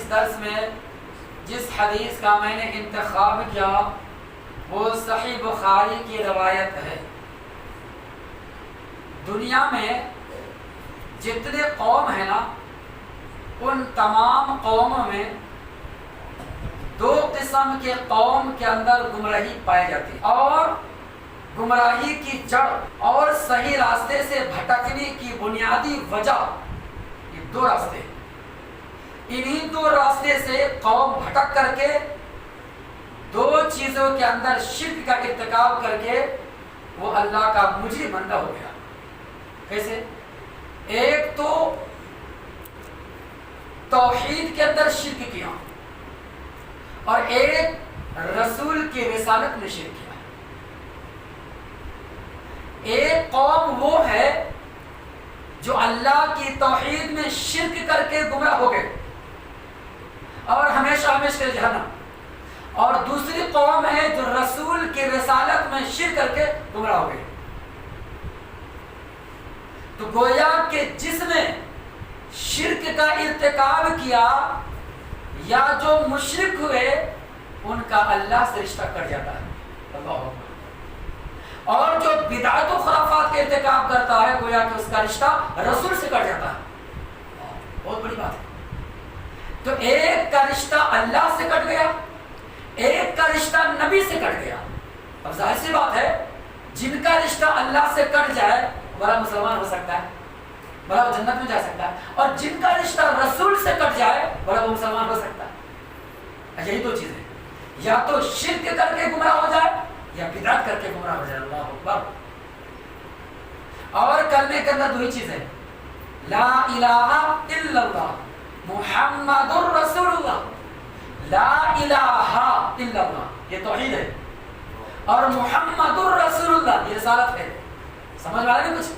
اس درس میں جس حدیث کا میں نے انتخاب کیا وہ صحیح بخاری کی روایت ہے۔ دنیا میں جتنے قوم ہیں نا ان تمام قوموں میں دو قسم کے قوم کے اندر گمراہی پائی جاتی ہے، اور گمراہی کی جڑ اور صحیح راستے سے بھٹکنے کی بنیادی وجہ یہ دو راستے ہیں۔ انہی دو راستے سے قوم بھٹک کر کے دو چیزوں کے اندر شرک کا ارتکاب کر کے وہ اللہ کا مجرم بندہ ہو گیا۔ کیسے؟ ایک تو توحید کے اندر شرک کیا اور ایک رسول کی رسالت میں شرک کیا۔ ایک قوم وہ ہے جو اللہ کی توحید میں شرک کر کے گمراہ ہو گئے اور ہمیشہ ہمیشہ جہنم، اور دوسری قوم ہے جو رسول کی رسالت میں شرک کر کے گمراہ ہو گئے۔ تو گویا کہ جس نے شرک کا ارتکاب کیا یا جو مشرک ہوئے ان کا اللہ سے رشتہ کٹ جاتا ہے، اللہ اکبر، اور جو بدعت و خرافات کا ارتکاب کرتا ہے گویا کہ اس کا رشتہ رسول سے کٹ جاتا ہے۔ بہت بڑی بات ہے۔ تو ایک کا رشتہ اللہ سے کٹ گیا، ایک کا رشتہ نبی سے کٹ گیا۔ اب ظاہر سی بات ہے جن کا رشتہ اللہ سے کٹ جائے بڑا مسلمان ہو سکتا ہے، بڑا وہ جنت میں جا سکتا ہے، اور جن کا رشتہ رسول سے کٹ جائے بڑا وہ مسلمان ہو سکتا ہے۔ یہی دو چیزیں، یا تو شرک کر کے گمراہ ہو جائے یا بدعت کر کے گمراہ ہو جائے۔ اللہ اکبر۔ اور کرنے کے اندر دو ہی چیزیں، لا الہ الا اللہ محمد الرسول اللہ۔ لا الہ الا اللہ یہ توحید ہے، اور محمد الرسول اللہ یہ رسالت ہے۔ سمجھ میں آ رہا ہے کچھ؟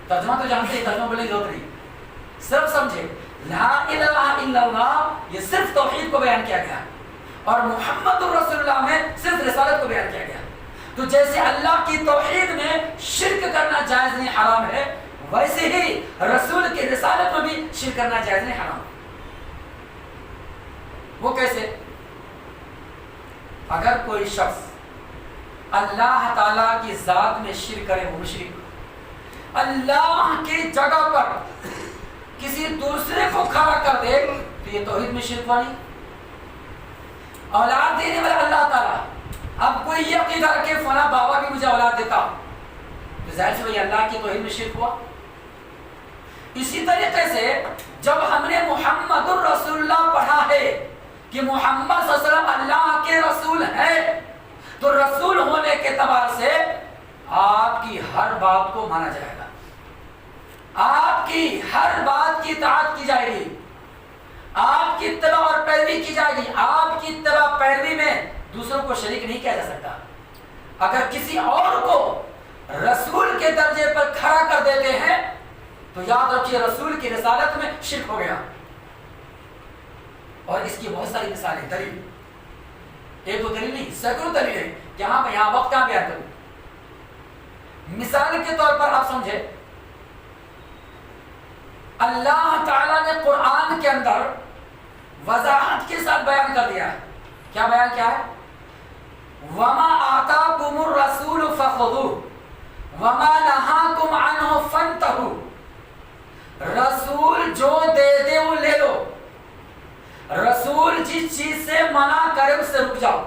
ترجمہ تو جانتے ہیں، ترجمہ بولنے کی ضرورت نہیں، صرف سمجھے لا الہ الا اللہ یہ صرف توحید کو بیان کیا گیا، اور محمد الرسول اللہ میں صرف رسالت کو بیان کیا گیا۔ تو جیسے اللہ کی توحید میں شرک کرنا جائز نہیں حرام ہے، ویسے ہی رسول کی رسالت میں بھی شرک کرنا جائز نہیں حرام ہے۔ وہ کیسے؟ اگر کوئی شخص اللہ تعالیٰ کی ذات میں شرک کرے وہ مشرک، اللہ کی جگہ پر کسی دوسرے کو کھڑا کر دے تو یہ توحید میں شرک ہوا نہیں۔ اولاد دینے والا اللہ تعالیٰ، اب کوئی یہ عقیدہ رکھے فلاں بابا بھی مجھے اولاد دیتا تو ظاہر سے وہی اللہ کی توحید میں شرک ہوا۔ اسی طریقے سے جب ہم نے محمد الرسول اللہ پڑھا ہے کہ محمد صلی اللہ علیہ وسلم اللہ کے رسول ہے، تو رسول ہونے کے اعتبار سے آپ کی ہر بات کو مانا جائے گا، آپ کی ہر بات کی اطاعت کی جائے گی، آپ کی اتباع اور پیروی کی جائے گی۔ آپ کی اتباع پیروی میں دوسروں کو شریک نہیں کیا جا سکتا۔ اگر کسی اور کو رسول کے درجے پر کھڑا کر دیتے ہیں تو یاد رکھیے رسول کی رسالت میں شرک ہو گیا۔ اور اس کی بہت ساری مثالیں، دلیل ایک دو دلیل نہیں، سینکڑوں دلیل ہے، یہاں پہ یہاں وقت کہاں بیان کروں۔ مثال کے طور پر آپ سمجھے، اللہ تعالیٰ نے قرآن کے اندر وضاحت کے ساتھ بیان کر دیا ہے۔ کیا بیان کیا ہے؟ وَمَا آتَاكُمُ الرَّسُولُ فَخُذُوهُ وَمَا نَهَاكُمْ عَنْهُ فَانْتَهُوا۔ رسول جو دے دے وہ لے لو، رسول جس چیز سے منع کرے اس سے رک جاؤ۔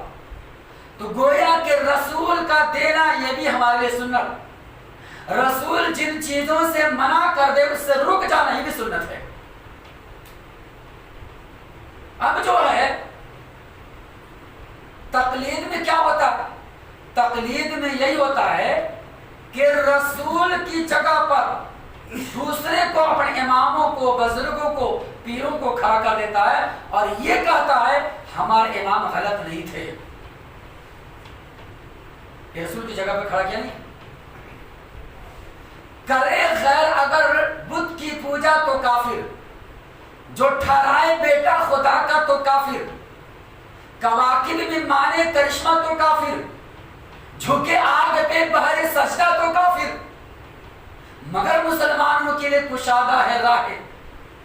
تو گویا کہ رسول کا دینا یہ بھی ہمارے لیے سنت، رسول جن چیزوں سے منع کر دے اس سے رک جانا یہ بھی سنت ہے۔ اب جو ہے تقلید میں کیا ہوتا ہے؟ تقلید میں یہی ہوتا ہے کہ رسول کی جگہ پر دوسرے کو، اپنے اماموں کو، بزرگوں کو، پیروں کو کھڑا کر دیتا ہے اور یہ کہتا ہے ہمارے امام غلط نہیں تھے۔ رسول کی جگہ پہ کھڑا کیا نہیں کرے غیر اگر بت کی پوجا تو کافر، جو ٹھہرائے بیٹا خدا کا تو کافر، کواکب میں مانے کرشمہ تو کافر، جھکے آگ پہ بہر سجدہ تو کافر، مگر مسلمانوں کے لیے کشادہ ہے راہ،